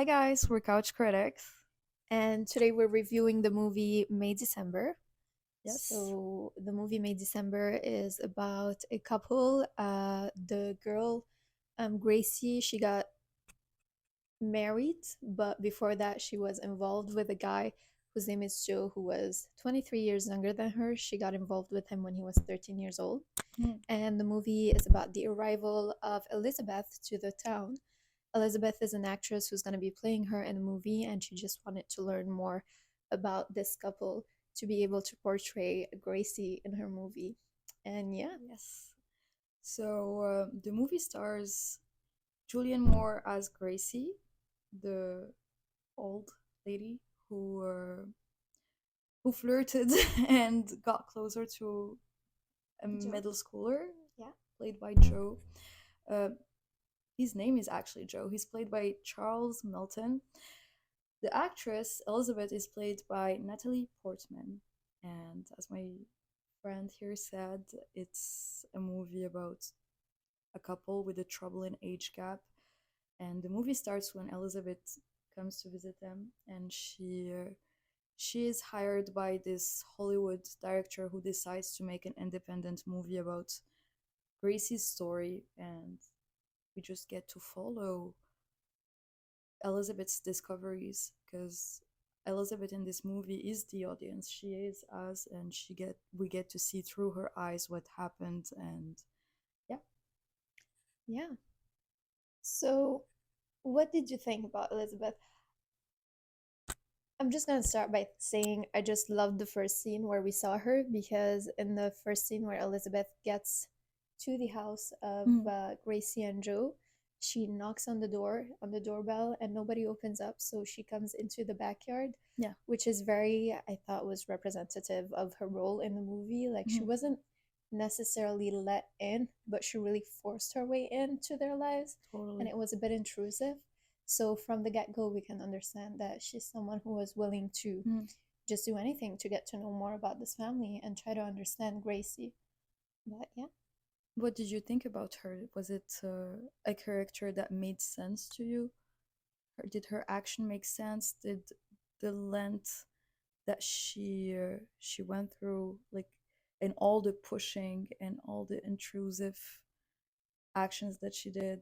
guys, we're Couch Critics. And today we're reviewing the movie May December. Yes. So, the movie May December is about a couple. The girl, Gracie, she got married, but before that, she was involved with a guy whose name is Joe, who was 23 years younger than her. She got involved with him when he was 13 years old. Mm. And the movie is about the arrival of Elizabeth to the town. Elizabeth is an actress who's going to be playing her in the movie, and she just wanted to learn more about this couple to be able to portray Gracie in her movie. And yeah, Yes. The movie stars Julianne Moore as Gracie, the old lady who flirted and got closer to a Joe. middle schooler, Yeah. played by Joe. Uh, his name is actually Joe. He's played by Charles Melton. The actress Elizabeth is played by Natalie Portman, and as my friend here said, it's a movie about a couple with a troubling age gap. And the movie starts when Elizabeth comes to visit them, and she is hired by this Hollywood director who decides to make an independent movie about Gracie's story, and we just get to follow Elizabeth's discoveries because Elizabeth in this movie is the audience. She is us, and we get to see through her eyes what happened, and yeah. Yeah. So, what did you think about Elizabeth? I'm just gonna start by saying I just loved the first scene where we saw her because in the first scene where Elizabeth gets to the house of Mm, Gracie and Joe, she knocks on the door, on the doorbell, and nobody opens up. So she comes into the backyard, yeah. which is very, I thought, was representative of her role in the movie. Like she Mhm, wasn't necessarily let in, but she really forced her way into their lives, and totally. it was a bit intrusive. So from the get go, we can understand that she's someone who was willing to Mm. just do anything to get to know more about this family and try to understand Gracie. But yeah, What did you think about her? Was it a character that made sense to you? Did her action make sense? Did the length that she went through, like, and all the pushing and all the intrusive actions that she did,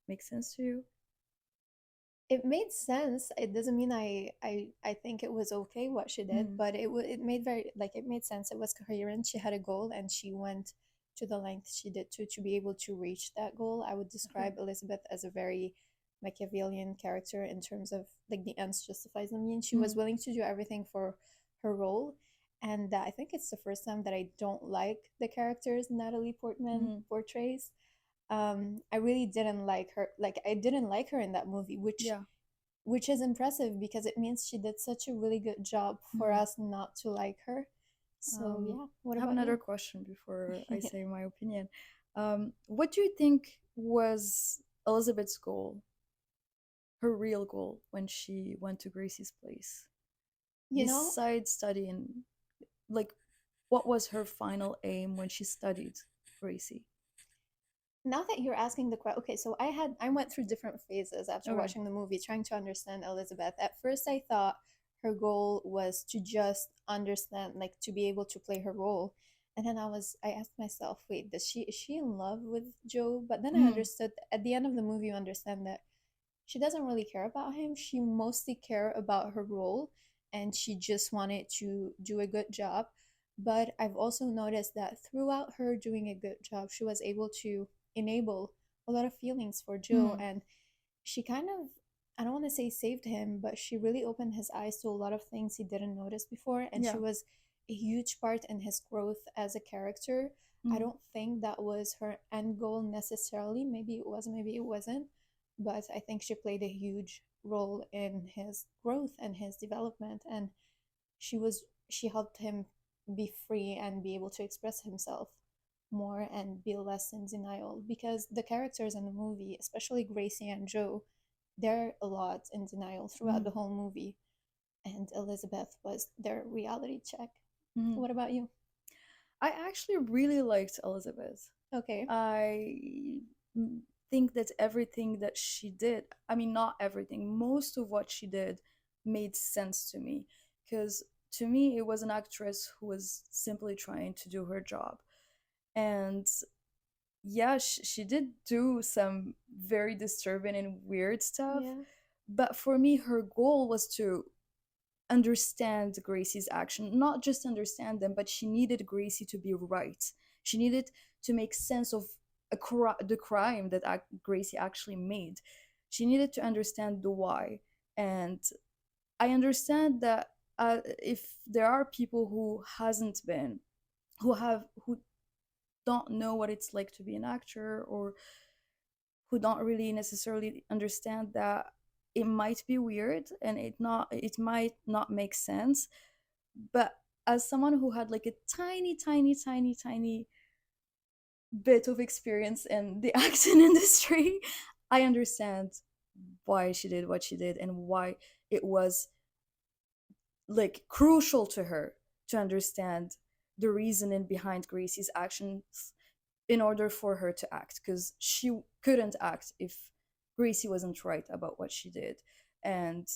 make sense to you? it made sense. It doesn't mean I think it was okay what she did, Mm. but it made very like it made sense. It was coherent. She had a goal and she went to the length she did to be able to reach that goal. I would Okay. describe Elizabeth as a very Machiavellian character in terms of like the ends justifies the means. She was Mm. willing to do everything for her role. And I think it's the first time that I don't like the characters Natalie Portman Mm. portrays. I really didn't like her. Like I didn't like her in that movie, Yeah. which is impressive because it means she did such a really good job for Mm. us not to like her. So yeah, what I have about another you? question before I Yeah. say my opinion. What do you think was Elizabeth's goal, her real goal, when she went to Gracie's place? You know, Besides studying, like, what was her final aim when she studied Gracie? now that you're asking the question, okay, so I went through different phases after Okay. watching the movie trying to understand Elizabeth. At first I thought her goal was to just understand, like to be able to play her role. And then I asked myself, wait, does she is she in love with Joe? But then I Mm. understood at the end of the movie you understand that she doesn't really care about him. She mostly care about her role and she just wanted to do a good job. But I've also noticed that throughout her doing a good job, she was able to enable a lot of feelings for Joe, Mm. and she kind of, I don't want to say saved him, but she really opened his eyes to a lot of things he didn't notice before, and she Yeah. was a huge part in his growth as a character. I Mm. don't think that was her end goal necessarily. Maybe it was, maybe it wasn't, but I think she played a huge role in his growth and his development, and she helped him be free and be able to express himself more and be less in denial because the characters in the movie, especially Gracie and Joe, they're a lot in denial throughout the Mm. whole movie, and Elizabeth was their reality check. Mm. What about you? I actually really liked Elizabeth. Okay. I think that everything that she did, I mean, not everything, most of what she did made sense to me. Because to me, it was an actress who was simply trying to do her job. And yeah, she did do some very disturbing and weird stuff. Yeah. But for me, her goal was to understand Gracie's action, not just understand them, but she needed Gracie to be right. She needed to make sense of the crime that Gracie actually made. She needed to understand the why. And I understand that if there are people who hasn't been, who don't know what it's like to be an actor, or who don't really necessarily understand that it might be weird and it might not make sense. But as someone who had like a tiny bit of experience in the acting industry, I understand why she did what she did and why it was like crucial to her to understand the reasoning behind Gracie's actions in order for her to act, because she couldn't act if Gracie wasn't right about what she did. And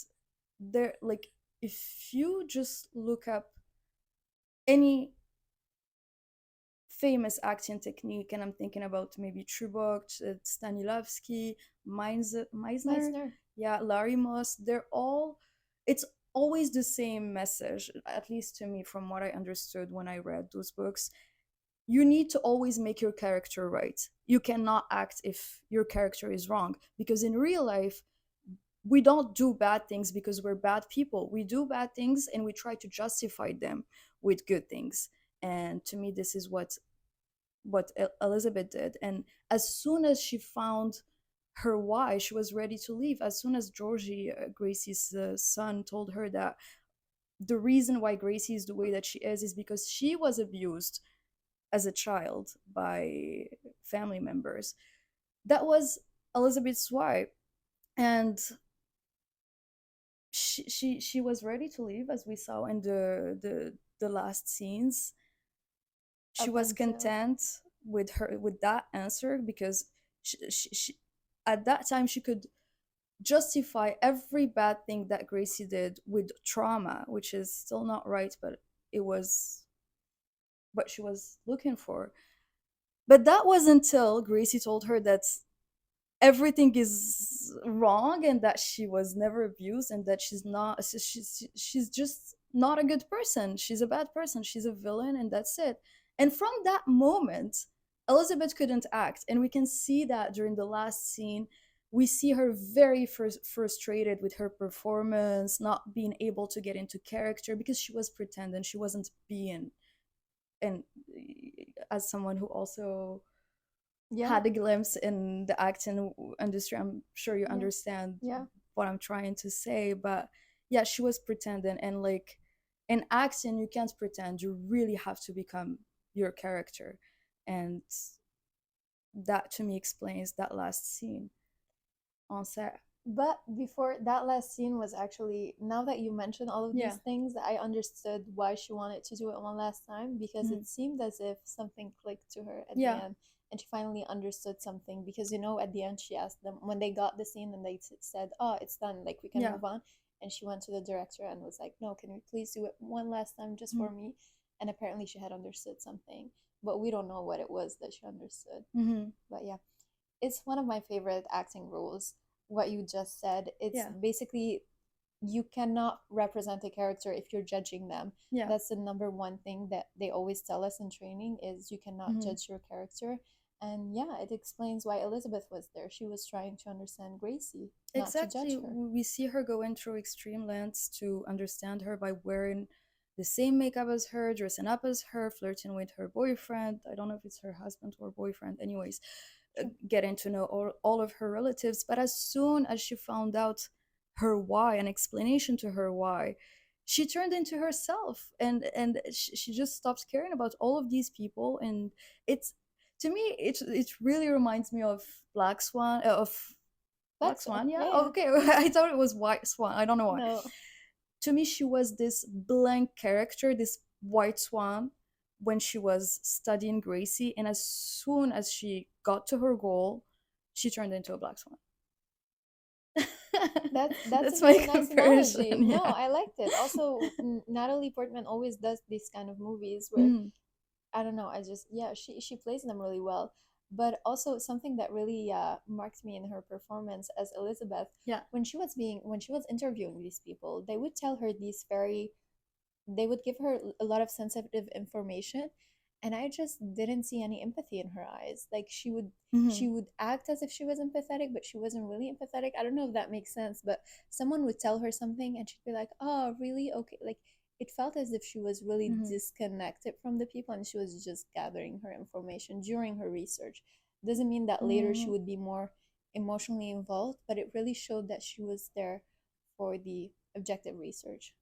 there, like, if you just look up any famous acting technique, and I'm thinking about maybe Trubok, Stanislavski, Meisner, Meisner. yeah, Larry Moss, they're all, it's always the same message, at least to me, from what I understood when I read those books. You need to always make your character right. You cannot act if your character is wrong, because in real life, we don't do bad things because we're bad people. We do bad things and we try to justify them with good things. And to me, this is what Elizabeth did. And as soon as she found her why, she was ready to leave. As soon as Georgie, Gracie's son, told her that the reason why Gracie is the way that she is because she was abused as a child by family members. That was Elizabeth's why. And she was ready to leave, as we saw in the last scenes. She Up was until content with that answer, because she at that time she could justify every bad thing that Gracie did with trauma, which is still not right, but it was what she was looking for. But that was until Gracie told her that everything is wrong and that she was never abused and that she's just not a good person. She's a bad person. She's a villain, and that's it. And from that moment, Elizabeth couldn't act, and we can see that during the last scene. We see her very frustrated with her performance, not being able to get into character because she was pretending, she wasn't being. And as someone who also yeah, had a glimpse in the acting industry, I'm sure you yeah, understand yeah. what I'm trying to say. But yeah, she was pretending, and like in acting, you can't pretend. You really have to become your character, and that to me explains that last scene on set. But before that last scene was actually, now that you mention all of Yeah. these things, I understood why she wanted to do it one last time, because Mhm. it seemed as if something clicked to her at the Yeah. end and she finally understood something. Because, at the end, she asked them when they got the scene and they said, "Oh, it's done, like we can Yeah. move on." And she went to the director and was like, "No, can we please do it one last time just Mhm. for me?" And apparently she had understood something, but we don't know what it was that she understood. Mhm. But yeah, it's one of my favorite acting rules. What you just said, it's Yeah. basically you cannot represent a character if you're judging them. Yeah. That's the number one thing that they always tell us in training, is you cannot Mhm. judge your character. And yeah, it explains why Elizabeth was there. She was trying to understand Gracie, not to Exactly. judge her. We see her going through extreme lengths to understand her by wearing the same makeup as her, dressing up as her, flirting with her boyfriend. I don't know if it's her husband or boyfriend. Anyways, True. getting to know all of her relatives. But as soon as she found out her why, an explanation to her why, she turned into herself, and she just stopped caring about all of these people. And it's, to me, it really reminds me of Black Swan, of Black That's Swan, yeah. yeah, yeah. Okay, I thought it was White Swan. I don't know why. No. To me, she was this blank character, this White Swan, when she was studying Gracie. And as soon as she got to her goal, she turned into a black swan. That's a That's my very nice analogy. comparison. No, Yeah. I liked it. Also, Natalie Portman always does these kind of movies where Mhm. I don't know. I just yeah, she plays them really well. But also something that really marked me in her performance as Elizabeth Yeah. when she was interviewing these people, they would tell her these very they would give her a lot of sensitive information, and I just didn't see any empathy in her eyes. Like she Mhm. would act as if she was empathetic, but she wasn't really empathetic. I don't know if that makes sense, but someone would tell her something and she'd be like, oh really, okay. Like it felt as if she was really Mhm. disconnected from the people and she was just gathering her information during her research. Doesn't mean that later she Mhm. would be more emotionally involved, but it really showed that she was there for the objective research.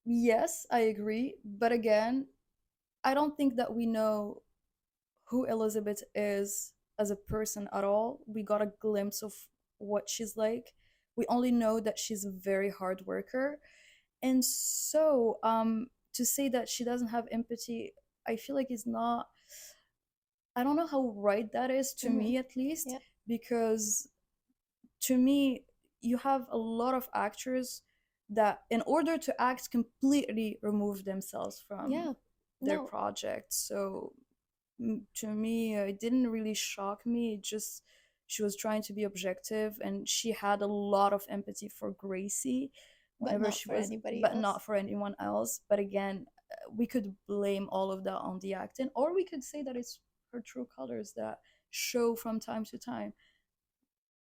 Yes, I agree. But again, I don't think that we know who Elizabeth is as a person at all. We got a glimpse of what she's like. We only know that she's a very hard worker. And so, to say that she doesn't have empathy, I feel like it's not, I don't know how right that is, to Mm-hmm. me at least, Yeah. because to me, you have a lot of actors that, in order to act, completely remove themselves from Yeah. their No, project. So to me, it didn't really shock me. It just, she was trying to be objective, and she had a lot of empathy for Gracie but whenever not she for was, anybody but else. not for anyone else. But again, we could blame all of that on the acting, or we could say that it's her true colors that show from time to time.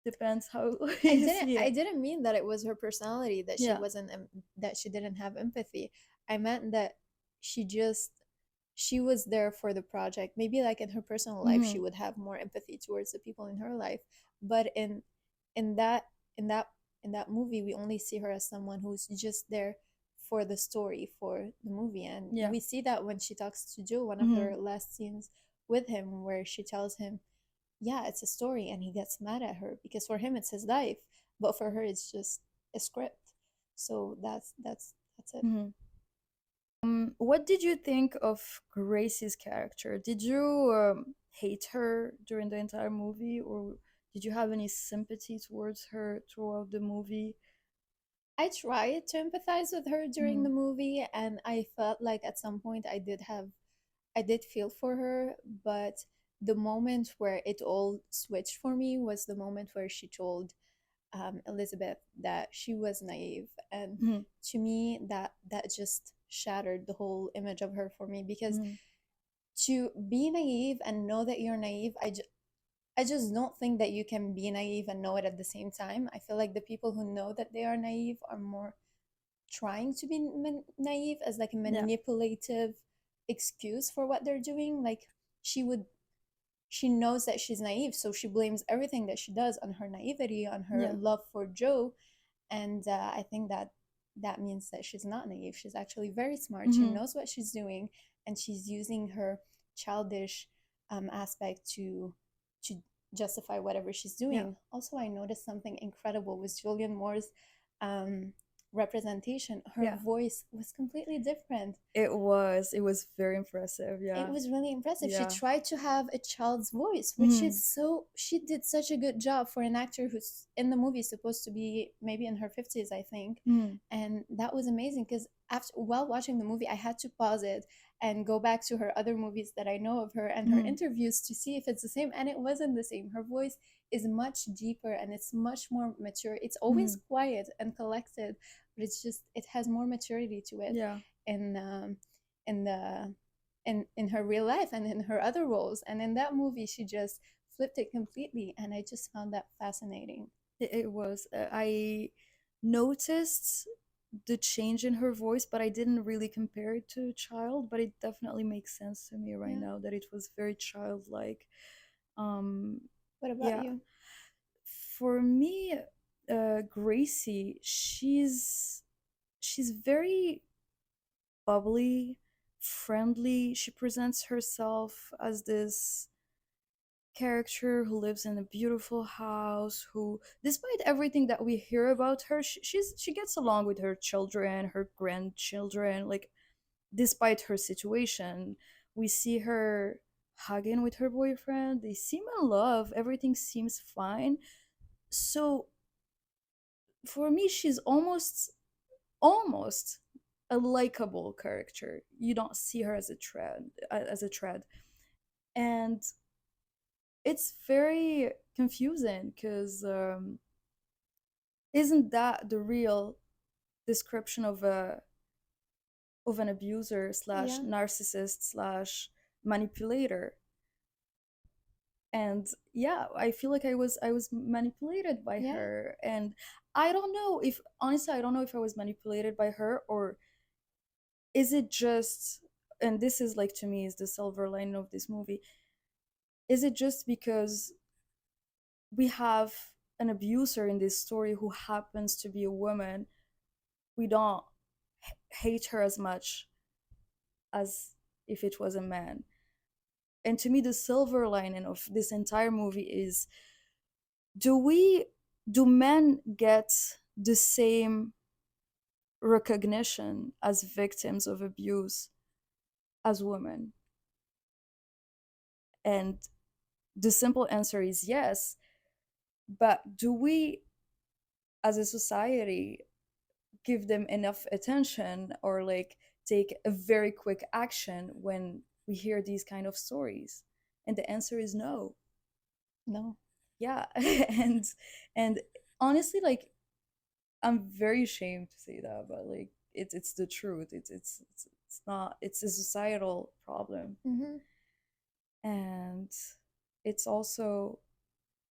Depends how you see I it. didn't mean that it was her personality that she Yeah. wasn't that she didn't have empathy. I meant that she just she was there for the project. Maybe like in her personal life Mm-hmm. she would have more empathy towards the people in her life, but in that in that in that movie we only see her as someone who's just there for the story, for the movie. And Yeah. we see that when she talks to Joe, one of Mm-hmm. her last scenes with him, where she tells him yeah, it's a story, and he gets mad at her because for him it's his life, but for her it's just a script. So that's it. Mm-hmm. What did you think of Gracie's character? Did you hate her during the entire movie, or did you have any sympathy towards her throughout the movie? I tried to empathize with her during Mm-hmm. the movie, and I felt like at some point I did feel for her, but the moment where it all switched for me was the moment where she told Elizabeth that she was naive, and Mm-hmm. to me that just shattered the whole image of her for me. Because Mm-hmm. to be naive and know that you're naive, I just don't think that you can be naive and know it at the same time. I feel like the people who know that they are naive are more trying to be naive as like a Yeah. manipulative excuse for what they're doing. Like she would she knows that she's naive, so she blames everything that she does on her naivety, on her Yeah. love for Joe. And I think that that means that she's not naive. She's actually very smart. She Mm-hmm. knows what she's doing, and she's using her childish aspect to justify whatever she's Yeah. doing. Also, I noticed something incredible with Julianne Moore's um, representation. Her Yeah. voice was completely different. It was. It was very impressive. It Yeah. was really impressive. She Yeah. tried to have a child's voice, which Mm-hmm. is so, she did such a good job for an actor who's in the movie supposed to be maybe in her 50s, I think. Mm-hmm. And that was amazing because after while watching the movie, I had to pause it and go back to her other movies that I know of her and her Mm-hmm. interviews to see if it's the same. And it wasn't the same. Her voice is much deeper and it's much more mature. It's always Mm-hmm. quiet and collected, but it's just, it has more maturity to it. Yeah. And in the in her real life and in her other roles. And in that movie, she just flipped it completely. And I just found that fascinating. It was. I noticed the change in her voice, but I didn't really compare it to a child. But it definitely makes sense to me right Yeah. now that it was very childlike. Um, What about yeah. you? For me, Gracie, she's very bubbly, friendly. She presents herself as this character who lives in a beautiful house, who, despite everything that we hear about her, she gets along with her children, her grandchildren. Like, despite her situation, we see her hugging with her boyfriend. They seem in love. Everything seems fine. So for me, she's almost a likable character. You don't see her as a thread, and it's very confusing because isn't that the real description of an abuser slash Yeah, narcissist slash manipulator? And yeah, I feel like I was manipulated by yeah, her, and I don't know if honestly I don't know if I was manipulated by her, or is it just, and this is like to me is the silver lining of this movie, is it just because we have an abuser in this story who happens to be a woman, we don't hate her as much as if it was a man? And to me, the silver lining of this entire movie is, do we do men get the same recognition as victims of abuse as women? And the simple answer is yes. But do we as a society give them enough attention, or like take a very quick action when we hear these kind of stories? And the answer is no. no. Yeah. And honestly, like, I'm very ashamed to say that, but like it's the truth. It's not, it's a societal problem. Mm-hmm. And it's also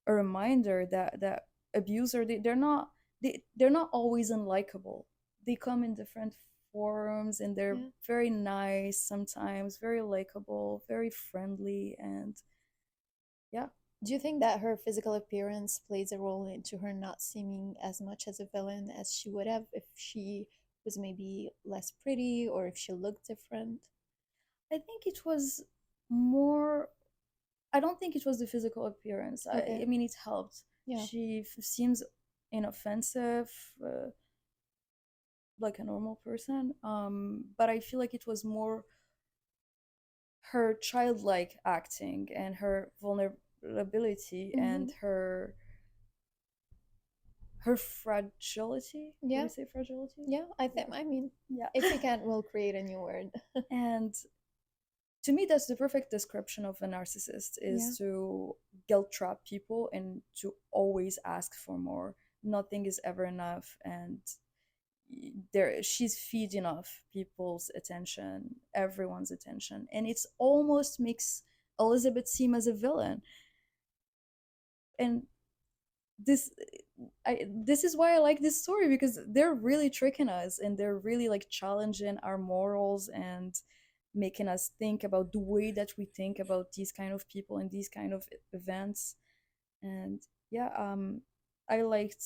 a reminder that abuser, they're not always unlikable. They come in different forms, and they're Yeah. very nice sometimes, very likable, very friendly, and yeah. Do you think that her physical appearance plays a role into her not seeming as much as a villain as she would have if she was maybe less pretty or if she looked different? I think it was more, I don't think it was the physical appearance. I Okay. mean, it helped. Yeah. She seems inoffensive, like a normal person. But I feel like it was more her childlike acting and her vulnerability Mm-hmm. and her fragility. Do we Yeah. say fragility? Yeah. I Yeah, think, I mean, yeah. if we can't, we'll create a new word. And to me, that's the perfect description of a narcissist, Yeah. is to guilt trap people and to always ask for more. Nothing is ever enough, and there she's feeding off people's attention, everyone's attention, and it's almost makes Elizabeth seem as a villain. And this this is why I like this story, because they're really tricking us, and they're really like challenging our morals and making us think about the way that we think about these kind of people and these kind of events. And yeah, I liked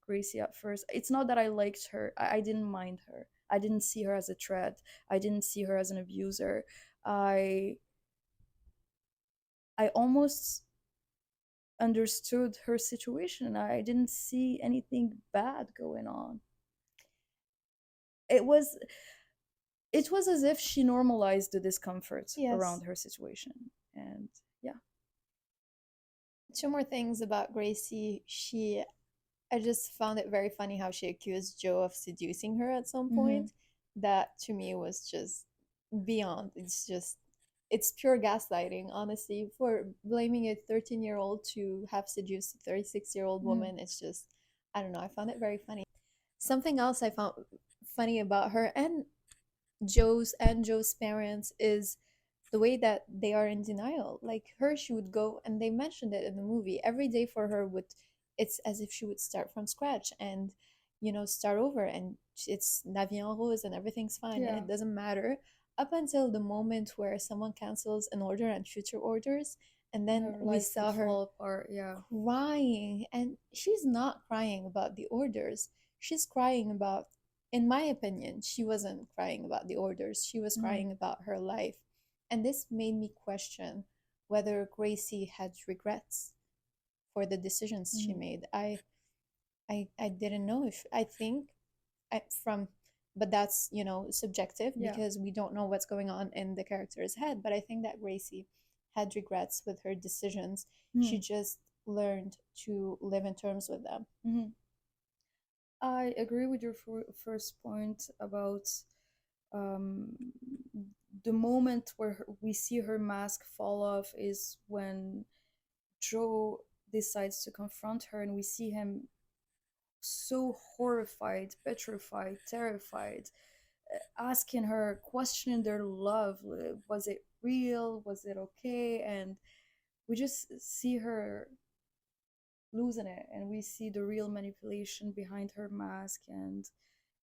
Gracie at first. It's not that I liked her. I didn't mind her. I didn't see her as a threat. I didn't see her as an abuser. I almost understood her situation. I didn't see anything bad going on. It was it was as if she normalized the discomfort Yes. around her situation. And yeah. Two more things about Gracie. I just found it very funny how she accused Joe of seducing her at some Mm-hmm. point. That to me was just beyond. It's pure gaslighting, honestly. For blaming a 13-year-old to have seduced a 36-year-old Mm-hmm. woman, it's just, I don't know. I found it very funny. Something else I found funny about her and Joe's parents is the way that they are in denial. Like her, she would go, and they mentioned it in the movie. Every day for her would, it's as if she would start from scratch and, start over, and it's la vie en rose and everything's fine and Yeah. it doesn't matter up until the moment where someone cancels an order and future orders, and then Her we life would saw her fall apart. Yeah. crying, and she's not crying about the orders. She's crying about, in my opinion, she wasn't crying about the orders. She was Mm-hmm. crying about her life. And this made me question whether Gracie had regrets for the decisions she Mm-hmm. made. I didn't know if I think from, but that's, subjective Yeah. because we don't know what's going on in the character's head. But I think that Gracie had regrets with her decisions. She Mm. just learned to live in terms with them. Mhm. I agree with your first point about um, the moment where we see her mask fall off is when Joe decides to confront her, and we see him so horrified, petrified, terrified, asking her, questioning their love. Was it real? Was it okay? And we just see her losing it, and we see the real manipulation behind her mask.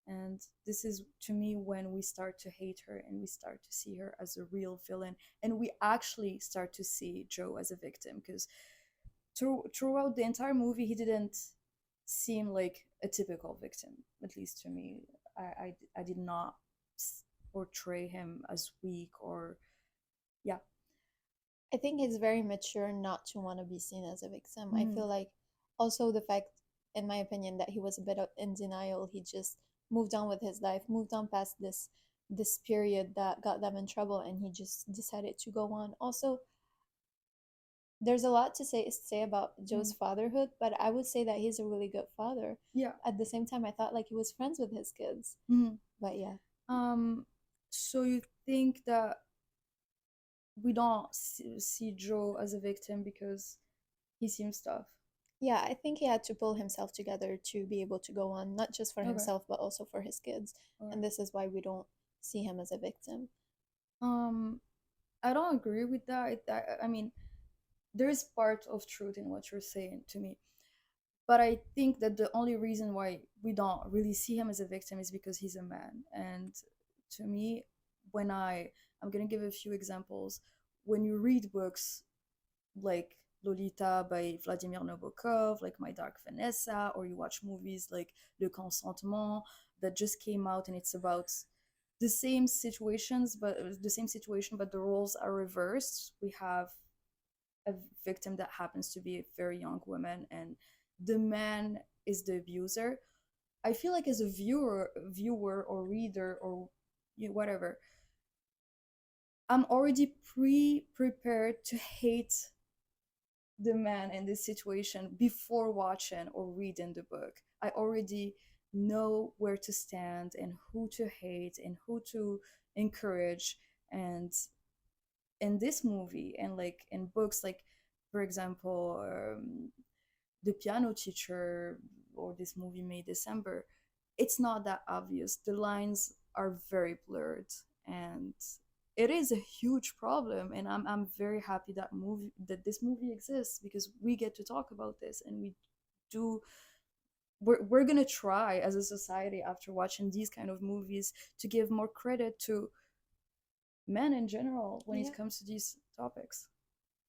And this is, to me, when we start to hate her and we start to see her as a real villain, and we actually start to see Joe as a victim, because throughout the entire movie he didn't seem like a typical victim, at least to me. I did not portray him as weak or, yeah. I think he's very mature not to want to be seen as a victim. I Mm, feel like also the fact, in my opinion, that he was a bit in denial. He just moved on with his life, moved on past this period that got them in trouble, and he just decided to go on. Also, there's a lot to say about Joe's mm, fatherhood, but I would say that he's a really good father. yeah. At the same time, I thought like he was friends with his kids. Mm. But yeah. So you think that we don't see Joe as a victim because he seems tough? Yeah, I think he had to pull himself together to be able to go on, not just for Okay. himself, but also for his kids. Alright. And this is why we don't see him as a victim. um I don't agree with that. I mean, there is part of truth in what you're saying to me, but I think that the only reason why we don't really see him as a victim is because he's a man. And to me, when I'm gonna give a few examples. When you read books like Lolita by Vladimir Nabokov, like My Dark Vanessa, or you watch movies like Le Consentement that just came out, and it's about the same situations, but the same situation, but the roles are reversed. We have a victim that happens to be a very young woman, and the man is the abuser. I feel like as a viewer or reader or whatever, I'm already pre-prepared to hate the man in this situation before watching or reading the book. I already know where to stand and who to hate and who to encourage. And in this movie, and like in books, like for example, The Piano Teacher, or this movie May December, it's not that obvious. The lines are very blurred, and it is a huge problem. And I'm very happy that this movie exists, because we get to talk about this, and do we're gonna try as a society, after watching these kind of movies, to give more credit to men in general when it Yeah. comes to these topics.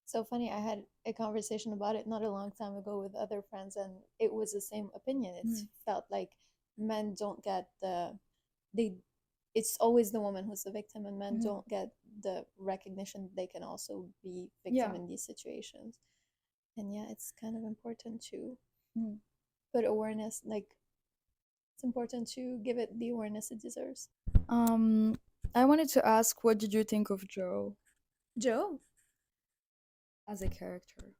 So funny, I had a conversation about it not a long time ago with other friends, and it was the same opinion. It Mm. felt like men don't get they it's always the woman who's the victim, and men Mhm. don't get the recognition they can also be victim Yeah. in these situations. And yeah, it's kind of important to Mhm. put awareness, like it's important to give it the awareness it deserves. Um, I wanted to ask, what did you think of Joe Joe, as a character?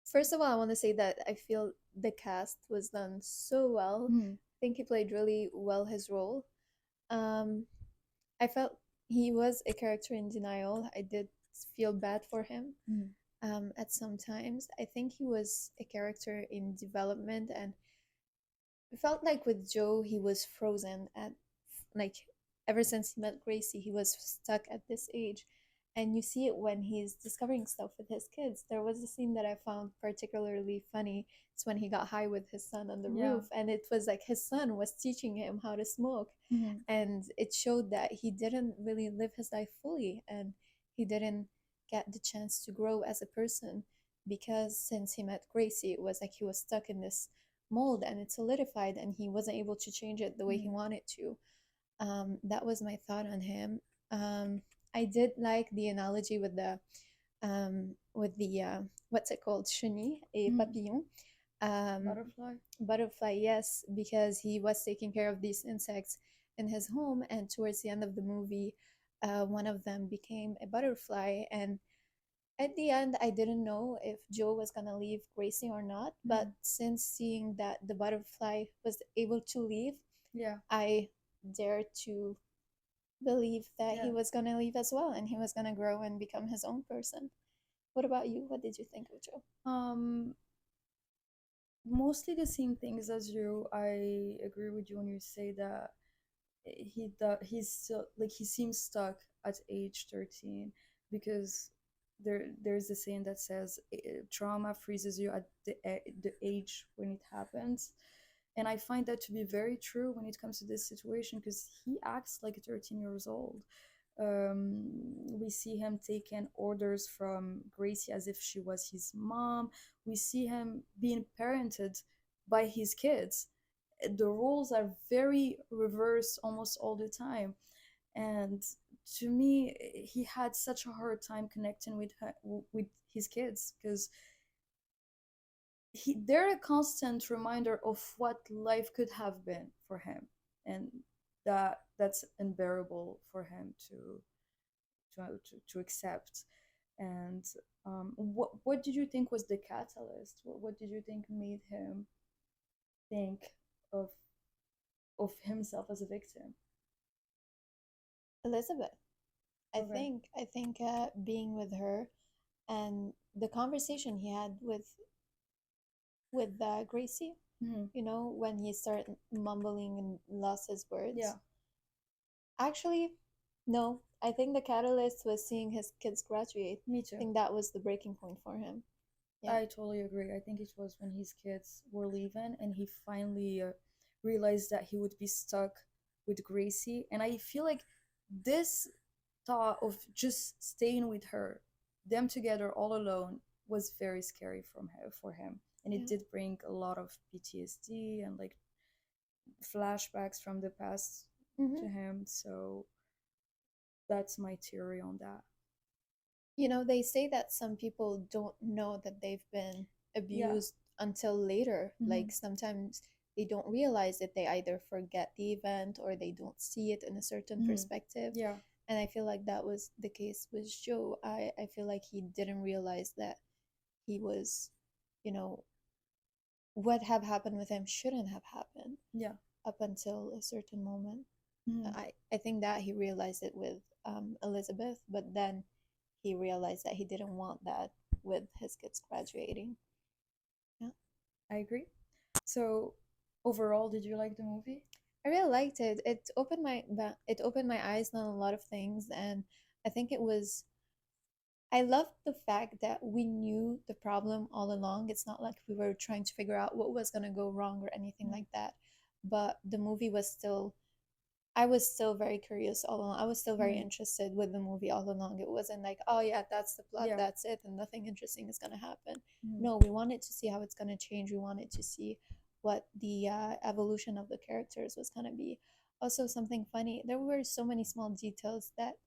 first of all, I want to say that I feel the cast was done so well. Mm, I think he played really well his role. Um, I felt he was a character in denial. I did feel bad for him mm, at some times. I think he was a character in development, and it felt like with Joe, he was frozen at like ever since he met Gracie, he was stuck at this age. And you see it when he's discovering stuff with his kids. There was a scene that I found particularly funny. It's when he got high with his son on the yeah. roof, and it was like his son was teaching him how to smoke. Mhm. And it showed that he didn't really live his life fully, and he didn't get the chance to grow as a person, because since he met Gracie, it was like he was stuck in this mold, and it solidified, and he wasn't able to change it the way he Mhm. wanted to. That was my thought on him. I did like the analogy with the what's it called, chenille et Mhm. papillon, um, Butterfly. butterfly. Yes, because he was taking care of these insects in his home, and towards the end of the movie, one of them became a butterfly, and At the end, I didn't know if Joe was gonna leave Gracie or not, but Mhm. since seeing that the butterfly was able to leave, Yeah, I dared to believe that he yeah. was gonna leave as well and he was gonna grow and become his own person. What about you? What did you think of Joe? Um, Mostly the same things as you. I agree with you when you say that he's still like he seems stuck at age 13 because there's a saying that says trauma freezes you at the age when it happens, and I find that to be very true when it comes to this situation because he acts like 13 years old. We see him taking orders from Gracie as if she was his mom. We see him being parented by his kids. The roles are very reversed almost all the time. And to me, he had such a hard time connecting with with his kids because they're a constant reminder of what life could have been for him, and that's unbearable for him to accept. And what did you think was the catalyst? What did you think made him think of himself as a victim? Elizabeth. Okay. I think being with her and the conversation he had with Gracie, Hmm. you know, when he started mumbling and lost his Yeah, words. Actually, no. I think the catalyst was seeing his kids graduate. me I too. think that was the breaking point for him. Yeah. I totally agree. I think it was when his kids were leaving and he finally realized that he would be stuck with Gracie. And I feel like this thought of just staying with her, them together all alone, was very scary for him. And it Yeah. did bring a lot of PTSD and like flashbacks from the past Hmm. to him. So that's my theory on that. You know, they say that some people don't know that they've been Yeah. abused until later. Hmm. Like sometimes they don't realize it. They either forget the event or they don't see it in a certain Hmm. perspective. Yeah. And I feel like that was the case with Joe. I feel like he didn't realize that he was, you know, what have happened with him shouldn't have happened Yeah. up until a certain moment. Hmm. I think that he realized it with Elizabeth, but then he realized that he didn't want that with his kids graduating. Yeah. I agree. So, overall, did you like the movie? I really liked it. It opened my eyes on a lot of things, and I think it was. I loved the fact that we knew the problem all along. It's not like we were trying to figure out what was gonna go wrong or anything Mm. like that. But the movie was still I was still very curious all along. I was still very Mm. interested with the movie all along. It wasn't like, oh yeah, that's the plot, Yeah. that's it, and nothing interesting is gonna happen. Mm. No, we wanted to see how it's gonna change. We wanted to see what the evolution of the characters was gonna be. Also, something funny. There were so many small details that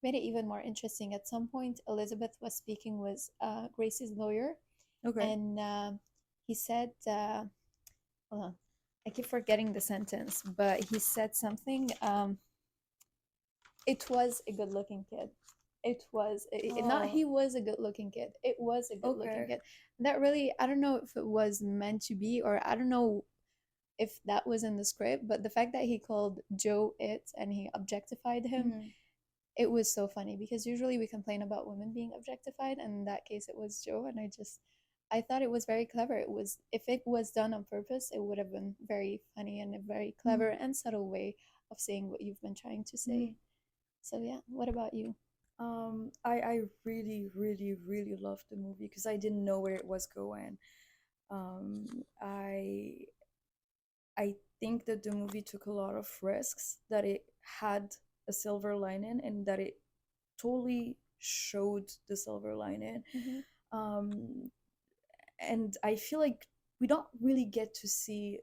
made it even more interesting. At some point, Elizabeth was speaking with Gracie's lawyer, Okay. and he said, hold on, I keep forgetting the sentence, but he said something. It was a good looking kid. Not Oh, he was a good looking kid. It was a good looking okay. kid. That really, I don't know if it was meant to be, or I don't know if that was in the script, but the fact that he called Joe it and he objectified him, Mm. it was so funny because usually we complain about women being objectified, and in that case it was Joe, and I thought it was very clever. It was if it was done on purpose, it would have been very funny and a very clever Mm. and subtle way of saying what you've been trying to say. Mm. So yeah, what about you? I really, really, really loved the movie because I didn't know where it was going. Um, I I think that the movie took a lot of risks, that it had a silver lining, and that it totally showed the silver lining. Mm-hmm. Um, and I feel like we don't really get to see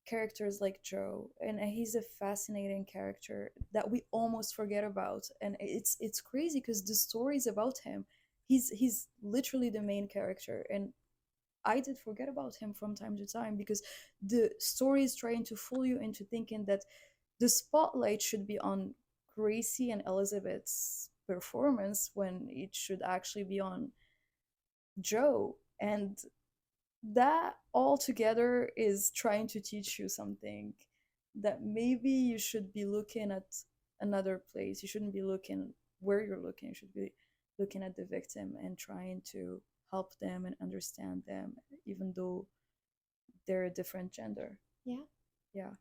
characters like Joe, and he's a fascinating character that we almost forget about, and it's crazy because the story is about him. He's literally the main character, and I did forget about him from time to time because the story is trying to fool you into thinking that the spotlight should be on Gracie and Elizabeth's performance when it should actually be on Joe. And that all together is trying to teach you something, that maybe you should be looking at another place. You shouldn't be looking where you're looking. You should be looking at the victim and trying to help them and understand them, even though they're a different gender. Yeah. Yeah.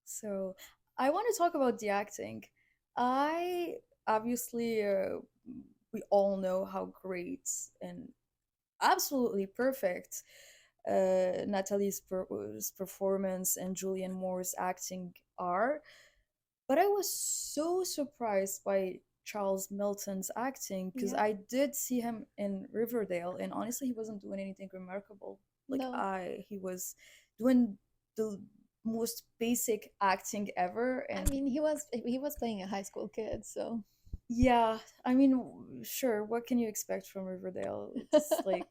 So I want to talk about the acting. I obviously, we all know how great and absolutely perfect Natalie's performance and Julianne Moore's acting are. But I was so surprised by Charles Melton's acting, because Yeah. I did see him in Riverdale, and honestly, he wasn't doing anything remarkable. No. He was doing the most basic acting ever, I and mean, he was playing a high school kid, so yeah, I mean, sure, what can you expect from Riverdale? It's like,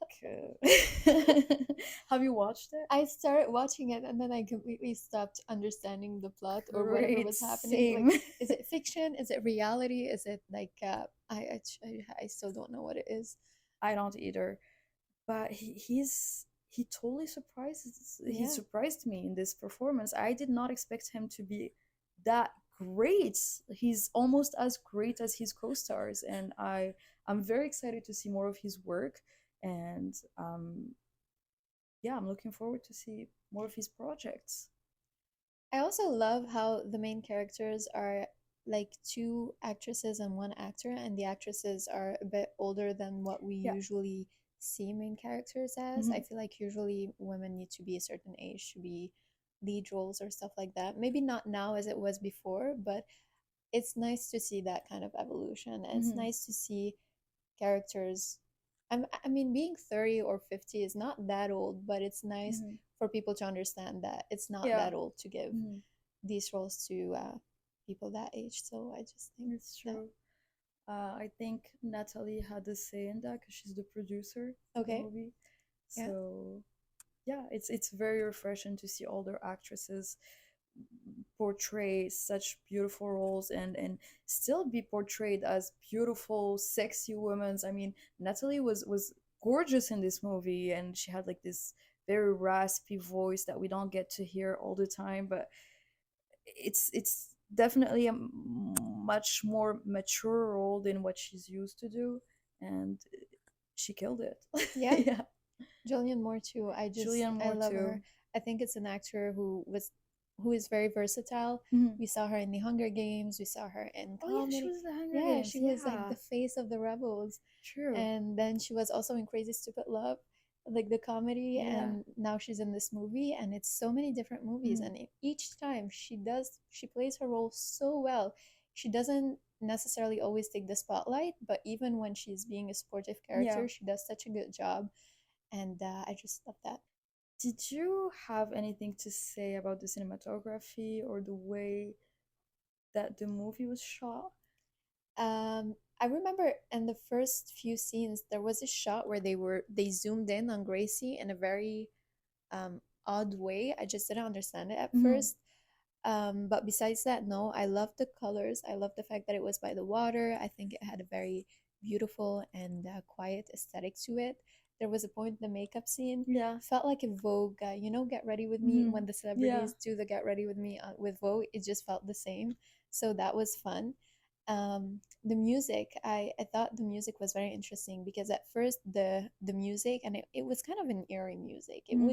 have you watched it? I started watching it and then I completely stopped understanding the plot or whatever Great, was happening. Like, same. is it fiction? Is it reality? Is it like I still don't know what it is. I don't either, but he totally he Yeah. surprised me in this performance. I did not expect him to be that great. He's almost as great as his co-stars, and I'm very excited to see more of his work. And yeah, I'm looking forward to see more of his projects. I also love how the main characters are like two actresses and one actor, and the actresses are a bit older than what we Yeah. usually see main characters as. I Hmm. feel like usually women need to be a certain age to be lead roles or stuff like that. Maybe not now as it was before, but it's nice to see that kind of evolution. And it's Hmm. nice to see characters. I mean, being 30 or 50 is not that old, but it's nice Hmm. for people to understand that it's not Yeah. that old to give Hmm. these roles to people that age. So I just think It's that, true. I think Natalie had a say in that because she's the producer for the okay, movie. yeah. So yeah, it's very refreshing to see older actresses portray such beautiful roles, and still be portrayed as beautiful, sexy women. I mean, Natalie was gorgeous in this movie, and she had like this very raspy voice that we don't get to hear all the time, but it's definitely a much more mature role than what she's used to do, and she killed it. Yeah, Yeah. Julianne Moore too. Julianne I Moore love too. her. I think it's an actor who is very versatile. Mhm. We saw her in the Hunger Games. We saw her in Oh yeah, she comedy. was in the Hunger Yeah, Games. she was like Yeah, the face of the rebels. true. And then she was also in Crazy Stupid Love, like the comedy, Yeah. and now she's in this movie, and it's so many different movies, Mhm. and each time she plays her role so well. She doesn't necessarily always take the spotlight, but even when she's being a sportive Yeah. character, she does such a good job, and I just love that. Did you have anything to say about the cinematography or the way that the movie was shot? I remember in the first few scenes there was a shot where they zoomed in on Gracie in a very odd way. I just didn't understand it at Hmm. first. But besides that, no, I love the colors. I love the fact that it was by the water. I think it had a very beautiful and quiet aesthetic to it. There was a point in the makeup scene Yeah. felt like a Vogue, Get Ready With Me. Hmm. When the Yeah. celebrities do the Get Ready With Me with Vogue, it just felt the same. So that was fun. The music, I thought the music was very interesting because at first the music, and it was kind of an eerie music. Hmm.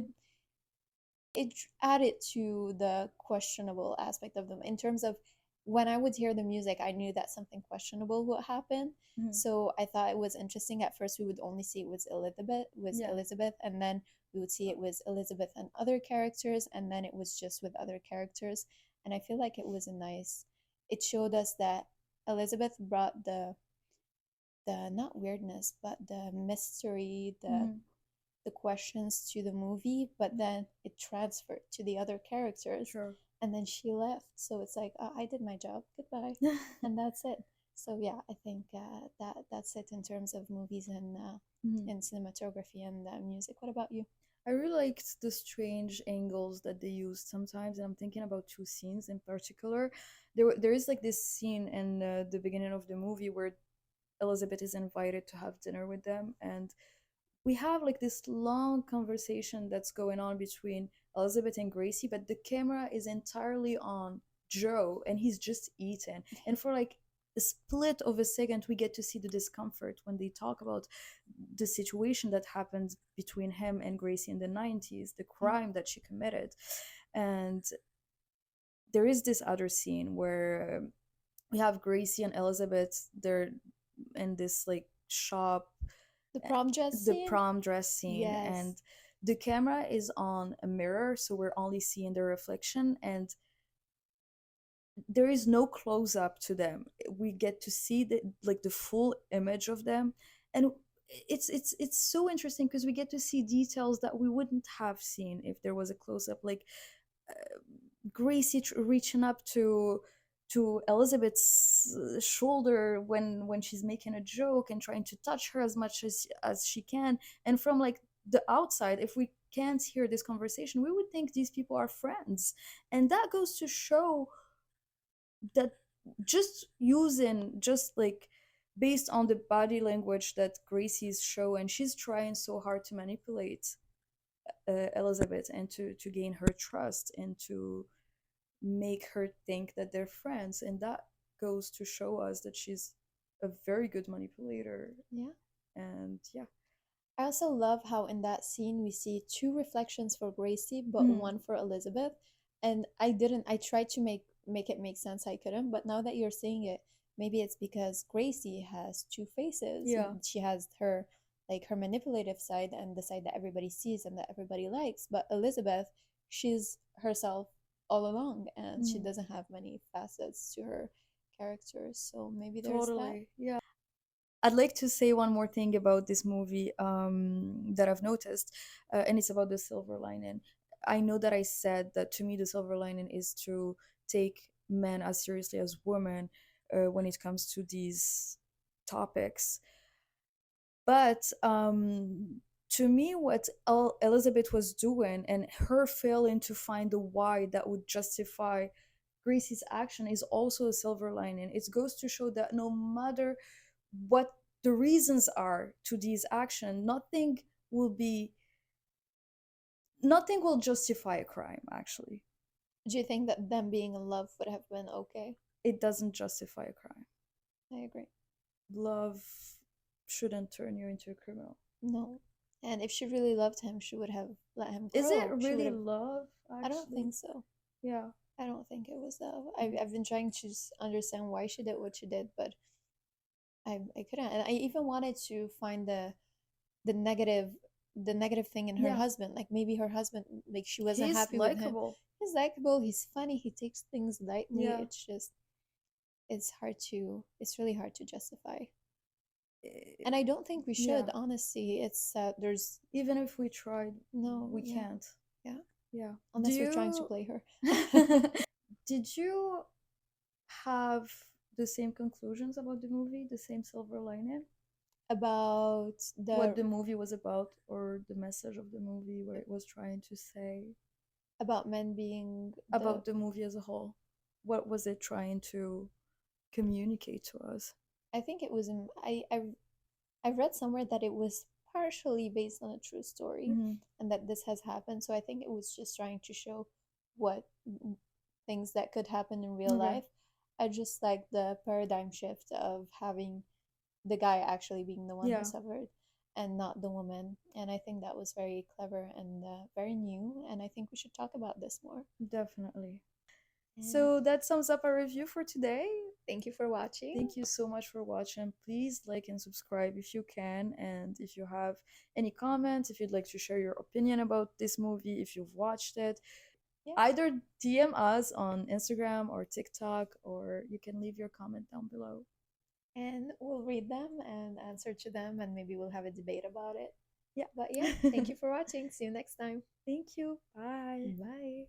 It added to the questionable aspect of them in terms of when I would hear the music, I knew that something questionable would happen. Hmm. So I thought it was interesting. At first, we would only see it Yeah. and then we would see it was Elizabeth and other characters, and then it was just with other characters. And I feel like it was a nice. It showed us that Elizabeth brought the not weirdness, but the mystery, Hmm. the questions to the movie, but then it transferred to the other characters, Sure. and then she left. So it's like, I did my job, goodbye, and that's it. So yeah, I think that's it in terms of movies Hmm. and cinematography and music. What about you? I really liked the strange angles that they used sometimes, and I'm thinking about two scenes in particular. There is like this scene in the beginning of the movie where Elizabeth is invited to have dinner with them, and we have like this long conversation that's going on between Elizabeth and Gracie, but the camera is entirely on Joe and he's just eating. And for like a split of a second, we get to see the discomfort when they talk about the situation that happened between him and Gracie in the 90s, the crime that she committed. And there is this other scene where we have Gracie and Elizabeth, they're in this like shop, The prom dress the scene? prom dress scene, Yes. and the camera is on a mirror, so we're only seeing the reflection, and there is no close up to them. We get to see the full image of them, and it's so interesting because we get to see details that we wouldn't have seen if there was a close up, like Gracie reaching up to Elizabeth's shoulder when she's making a joke and trying to touch her as much as she can. And from like the outside, if we can't hear this conversation, we would think these people are friends. And that goes to show that just like based on the body language that Gracie's showing, she's trying so hard to manipulate Elizabeth and to gain her trust and to make her think that they're friends, and that goes to show us that she's a very good manipulator. Yeah. And yeah. I also love how in that scene we see two reflections for Gracie, but Mm. one for Elizabeth. And I tried to make it make sense, I couldn't, but now that you're saying it, maybe it's because Gracie has two faces. Yeah. She has her like her manipulative side and the side that everybody sees and that everybody likes, but Elizabeth, she's herself all along and she doesn't have many facets to her character. So maybe there's that. Totally. Yeah. I'd like to say one more thing about this movie that I've noticed, and it's about the silver lining. I know that I said that to me the silver lining is to take men as seriously as women when it comes to these topics. But to me, what Elizabeth was doing and her failing to find the why that would justify Gracie's action is also a silver lining. It goes to show that no matter what the reasons are to these actions, nothing will justify a crime. Actually, Do you think that them being in love would have been okay? it doesn't justify a crime. I agree. Love shouldn't turn you into a criminal. No. And if she really loved him, she would have let him grow. Is it She would really have. love? Actually, I don't think so. Yeah. I don't think it was love. I've been trying to understand why she did what she did, but I couldn't. And I even wanted to find the negative the negative thing in her Yeah. husband. Like maybe her husband, like she wasn't He's happy with him. likable. He's likable. He's funny. He takes things lightly. Yeah. It's just it's really hard to justify. And I don't think we should, Yeah. honestly. It's there's Even if we tried, no, we yeah, can't. yeah, Yeah. unless Do we're trying to you play her. did you have the same conclusions about the movie, the same silver lining? About What the the movie was about or the message of the movie, what it was trying to say about men being about the movie as a whole? What was it trying to communicate to us? I think it was in I read somewhere that it was partially based on a true story Mm-hmm. and that this has happened. So I think it was just trying to show what things that could happen in real Okay. life. I just like the paradigm shift of having the guy actually being the one Yeah. who suffered and not the woman. And I think that was very clever and very new. And I think we should talk about this more. Definitely. And So that sums up our review for today. thank you for watching. Thank you so much for watching. Please like and subscribe if you can. And if you have any comments, if you'd like to share your opinion about this movie, if you've watched it, Yeah. either DM us on Instagram or TikTok, or you can leave your comment down below. And we'll read them and answer to them, and maybe we'll have a debate about it. Yeah. But yeah, thank you for watching. See you next time. Thank you. Bye. Bye.